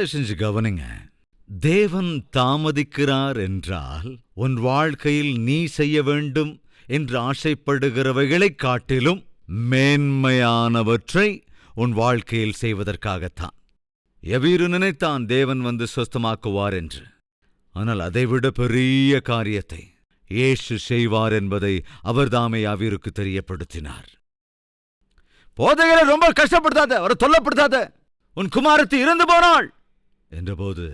தயவு செஞ்சு கவனிங்க. தேவன் தாமதிக்கிறார் என்றால் உன் வாழ்க்கையில் நீ செய்ய வேண்டும் என்று ஆசைப்படுகிறவைகளைக் காட்டிலும் மேன்மையானவற்றை உன் வாழ்க்கையில் செய்வதற்காகத்தான். யவீரு நினைத்தான் தேவன் வந்து சொஸ்தமாக்குவார் என்று. ஆனால் அதைவிட பெரிய காரியத்தை இயேசு செய்வார் என்பதை அவர்தாமே யவீருக்கு தெரியப்படுத்தினார். போதகரை ரொம்ப கஷ்டப்படுத்தாத, அவரை தொல்லப்படுத்தாத, உன் குமாரத்தி இறந்து போனாள் என்றபோது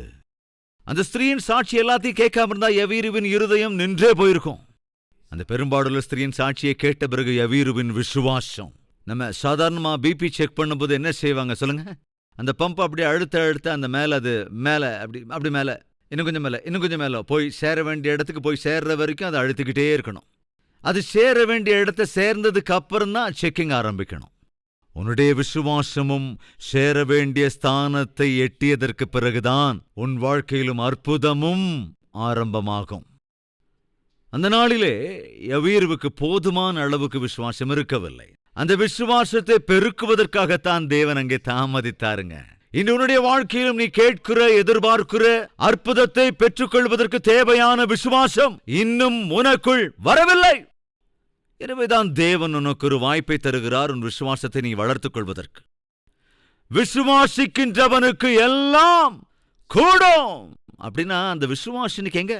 அந்த ஸ்திரீயின் சாட்சி எல்லாத்தையும் கேட்காம இருந்தா யவீருவின் இருதயம் நின்றே போயிருக்கும். அந்த பெரும்பாடுள்ள ஸ்திரீயின் சாட்சியை கேட்ட பிறகு யவீருவின் விசுவாசம். நம்ம சாதாரணமா பிபி செக் பண்ணும்போது என்ன செய்வாங்க சொல்லுங்க? அந்த பம்ப் அப்படியே அழுத்த அந்த மேல அது மேல அப்படி மேல இன்னும் கொஞ்சம் மேல போய் சேர வேண்டிய இடத்துக்கு போய் சேர்ற வரைக்கும் அதை அழுத்திக்கிட்டே இருக்கணும். அது சேர வேண்டிய இடத்த சேர்ந்ததுக்கு அப்புறம் தான் செக்கிங் ஆரம்பிக்கணும். உன்னுடைய விசுவாசமும் சேர வேண்டிய ஸ்தானத்தை எட்டியதற்கு பிறகுதான் உன் வாழ்க்கையிலும் அற்புதமும் ஆரம்பமாகும். அந்த நாளிலே யவீருவுக்கு போதுமான அளவுக்கு விசுவாசம் இருக்கவில்லை. அந்த விசுவாசத்தை பெருக்குவதற்காகத்தான் தேவன் அங்கே தாமதித்தாருங்க. இன்று உன்னுடைய வாழ்க்கையிலும் நீ கேட்கிற எதிர்பார்க்கிற அற்புதத்தை பெற்றுக்கொள்வதற்கு தேவையான விசுவாசம் இன்னும் உனக்குள் வரவில்லை. எனவேதான் தேவன் உனக்கு ஒரு வாய்ப்பை தருகிறார் உன் விசுவாசத்தை நீ வளர்த்துக் கொள்வதற்கு. விசுவாசிக்கின்றவனுக்கு எல்லாம் கூடும் அப்படின்னா அந்த விசுவாசனுக்கு எங்க?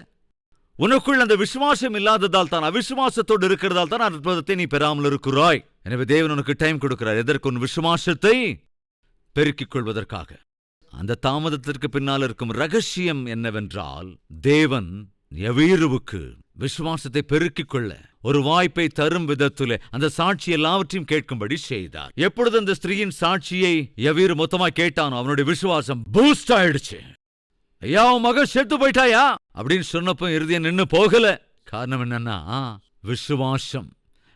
உனக்குள் அந்த விசுவாசம் இல்லாததால் தான், அவிசுவாசத்தோடு இருக்கிறதால் தான் அற்புதத்தை நீ பெறாமல் இருக்கிறாய். எனவே தேவன் உனக்கு டைம் கொடுக்கிறார். எதற்கு? உன் விசுவாசத்தை பெருக்கிக் கொள்வதற்காக. அந்த தாமதத்திற்கு பின்னால் இருக்கும் ரகசியம் என்னவென்றால், தேவன் யவீருவுக்கு விசுவாசத்தை பெருக்கிக் கொள்ள ஒரு வாய்ப்பை தரும் விதத்திலே அந்த சாட்சி எல்லாவற்றையும் கேட்கும்படி செய்தார். எப்பொழுது அந்த ஸ்திரீயின் சாட்சியை யவீரு மொத்தமா கேட்டானோ அவனுடைய விசுவாசம் பூஸ்ட் ஆயிடுச்சு. ஐயா, உன் மகன் செத்து போயிட்டாயா அப்படின்னு சொன்னப்போ இருதயம் நின்னு போகல. காரணம் என்னன்னா, விசுவாசம்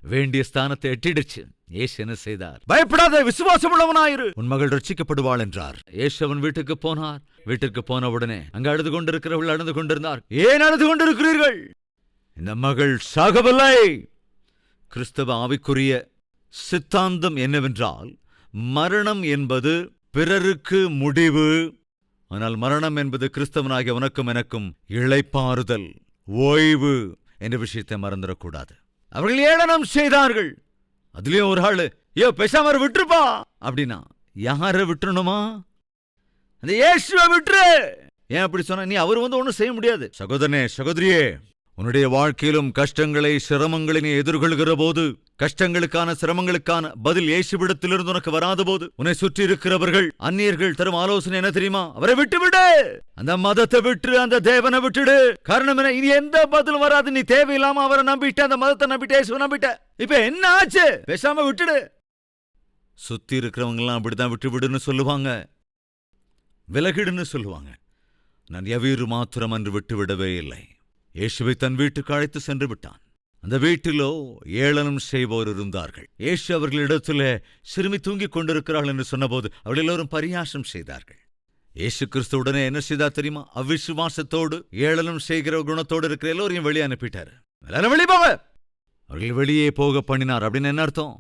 வேண்டிய ஸ்தானத்தை எட்டிடுச்சு. ஏசு என்ன செய்தார்? பயப்படாத, விசுவாசம் உள்ளவனாயிரு, உன் மகள் ரட்சிக்கப்படுவாள் என்றார். ஏசு அவன் வீட்டுக்கு போனார். வீட்டுக்கு போன உடனே அங்க அழுது கொண்டிருக்கிறவர்கள் அழுது கொண்டிருந்தார். ஏன் அழுது கொண்டிருக்கிறீர்கள்? இந்த மகள் சாகவில்லை. கிறிஸ்தவ ஆவிக்குரிய சித்தாந்தம் என்னவென்றால், மரணம் என்பது பிறருக்கு முடிவு, ஆனால் மரணம் என்பது கிறிஸ்தவனாகிய உனக்கும் எனக்கும் இளைப்பாறுதல், ஓய்வு என்ற விஷயத்தை மறந்துடக்கூடாது. அவர்கள் ஏளனம் செய்தார்கள். அதுலயும் ஒரு ஆளு, ஐயோ பேசாம விட்டுருப்பா அப்படின்னா, யார விட்டுணுமா? அந்த இயேசுவை விட்டுரு. ஏன் அப்படி சொன்ன? நீ அவர் வந்து ஒன்னும் செய்ய முடியாது. சகோதரனே, சகோதரியே, உன்னுடைய வாழ்க்கையிலும் கஷ்டங்களை சிரமங்களை நீ எதிர்கொள்கிற போது, கஷ்டங்களுக்கான சிரமங்களுக்கான பதில் இயேசுவிடத்திலிருந்து உனக்கு வராத போது, உன்னை சுற்றி இருக்கிறவர்கள் அந்நியர்கள் தரும் ஆலோசனை என்ன தெரியுமா? அவரை விட்டு விடு, அந்த மதத்தை விட்டு, அந்த தேவனை விட்டுடு. காரணம் என்ன? இனி எந்த பதிலும் வராது. நீ தேவையில்லாம அவரை நம்பிட்ட, அந்த மதத்தை நம்பிட்ட, இயேசுவை நம்பிட்ட. இப்ப என்ன ஆச்சு? பேசாம விட்டுடு. சுத்தி இருக்கிறவங்க எல்லாம் அப்படித்தான் விட்டு விடுன்னு சொல்லுவாங்க, விலகிடுன்னு சொல்லுவாங்க. நான் யவீரு மாத்திரம் அன்று விட்டு விடவே இல்லை. இயேசுவை தன் வீட்டுக்கு அழைத்து சென்று விட்டான். அந்த வீட்டிலோ ஏளனம் செய்வோர் இருந்தார்கள். இயேசு அவர்களிடத்திலே சிறுமி தூங்கிக் கொண்டிருக்கிறாள் என்று சொன்னபோது அவர்கள் எல்லோரும் பரியாசம் செய்தார்கள். இயேசு கிறிஸ்து உடனே என்ன செய்தார் தெரியுமா? அவிசுவாசத்தோடு ஏளனம் செய்கிற குணத்தோடு இருக்கிற எல்லோரையும் வெளியே அனுப்பிட்டார். வெளியே போங்க. அவர்கள் வெளியே போக பண்ணினார். அப்படின்னு என்ன அர்த்தம்?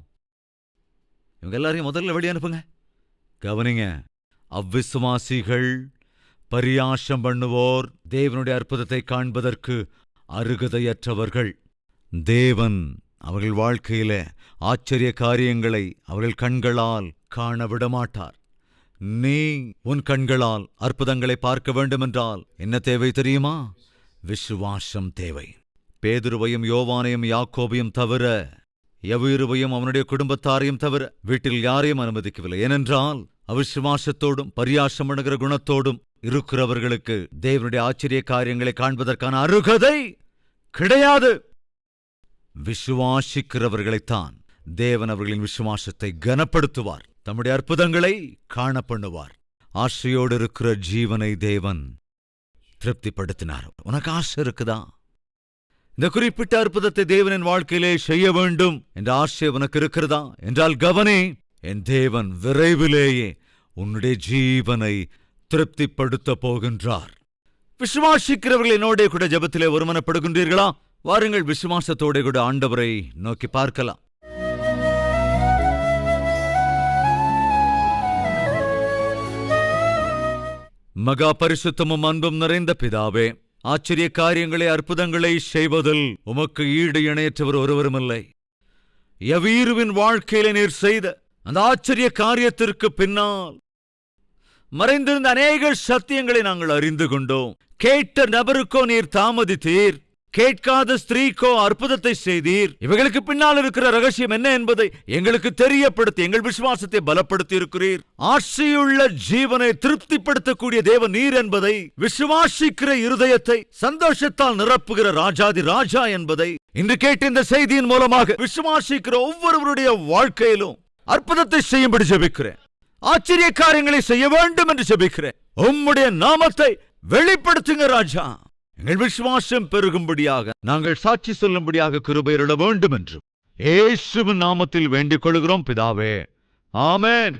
இவங்க எல்லாரையும் முதல்ல வெளியே அனுப்புங்க. கவனிங்க, அவ்விசுவாசிகள், பரியாசம் பண்ணுவோர், தேவனுடைய அற்புதத்தை காண்பதற்கு அருகதையற்றவர்கள். தேவன் அவர்கள் வாழ்க்கையில ஆச்சரிய காரியங்களை அவர்கள் கண்களால் காண விடமாட்டார். நீ உன் கண்களால் அற்புதங்களை பார்க்க வேண்டுமென்றால் என்ன தேவை தெரியுமா? விசுவாசம் தேவை. பேதுருவையும் யோவானையும் யாக்கோபையும் தவிர, யவீருவையும் அவனுடைய குடும்பத்தாரையும் தவிர வீட்டில் யாரையும் அனுமதிக்கவில்லை. ஏனென்றால் அவிசுவாசத்தோடும் பரியாசம் பண்ணுகிற குணத்தோடும் இருக்கிறவர்களுக்கு தேவனுடைய ஆச்சரிய காரியங்களை காண்பதற்கான அருகதை கிடையாது. விசுவாசிக்கிறவர்களைத்தான் தேவன் அவர்களின் விசுவாசத்தை கனப்படுத்துவார், தம்முடைய அற்புதங்களை காண பண்ணுவார். ஆசையோடு இருக்கிற ஜீவனை தேவன் திருப்திப்படுத்தினார். உனக்கு ஆசை இருக்குதா? இந்த குறிப்பிட்ட அற்புதத்தை தேவனின் வாழ்க்கையிலே செய்ய வேண்டும் என்ற ஆசை உனக்கு இருக்கிறதா என்றால் கவனி, என் தேவன் விரைவிலேயே உன்னுடைய ஜீவனை திருப்திப்படுத்த போகின்றார். விசுவாசிக்கிறவர்கள் என்னோட கூட ஜெபத்திலே ஒருமனப்படுகின்றீர்களா? வாருங்கள், விசுவாசத்தோட கூட ஆண்டவரை நோக்கி பார்க்கலாம். மகா பரிசுத்தமும் அன்பும் நிறைந்த பிதாவே, ஆச்சரிய காரியங்களை அற்புதங்களை செய்வதில் உமக்கு ஈடு இணையற்றவர் ஒருவருமில்லை. யவீருவின் வாழ்க்கையில நீர் செய்த அந்த ஆச்சரிய காரியத்திற்கு பின்னால் மறைந்திருந்த அநேக சத்தியங்களை நாங்கள் அறிந்து கொண்டோம். கேட்ட நபருக்கோ நீர் தாமதித்தீர், கேட்காத ஸ்திரீக்கோ அற்புதத்தை செய்தீர். இவைகளுக்கு பின்னால் இருக்கிற ரகசியம் என்ன என்பதை எங்களுக்கு தெரியப்படுத்தி எங்கள் விசுவாசத்தை பலப்படுத்தி இருக்கிறீர். ஆசையுள்ள ஜீவனை திருப்திப்படுத்தக்கூடிய தேவன் நீர் என்பதை, விசுவாசிக்கிற இருதயத்தை சந்தோஷத்தால் நிரப்புகிற ராஜாதி ராஜா என்பதை இன்று கேட்ட இந்த செய்தியின் மூலமாக விசுவாசிக்கிற ஒவ்வொருவருடைய வாழ்க்கையிலும் அற்புதத்தை செய்யும்படி ஜெபிக்கிறேன். ஆச்சரிய காரியங்களை செய்ய வேண்டும் என்று ஜெபிக்கிறேன். உம்முடைய நாமத்தை வெளிப்படுத்துங்க ராஜா. எங்கள் விசுவாசம் பெருகும்படியாக, நாங்கள் சாட்சி சொல்லும்படியாக கிருபையிட வேண்டும் என்று இயேசுவின் நாமத்தில் வேண்டிக் கொள்கிறோம் பிதாவே. ஆமென்.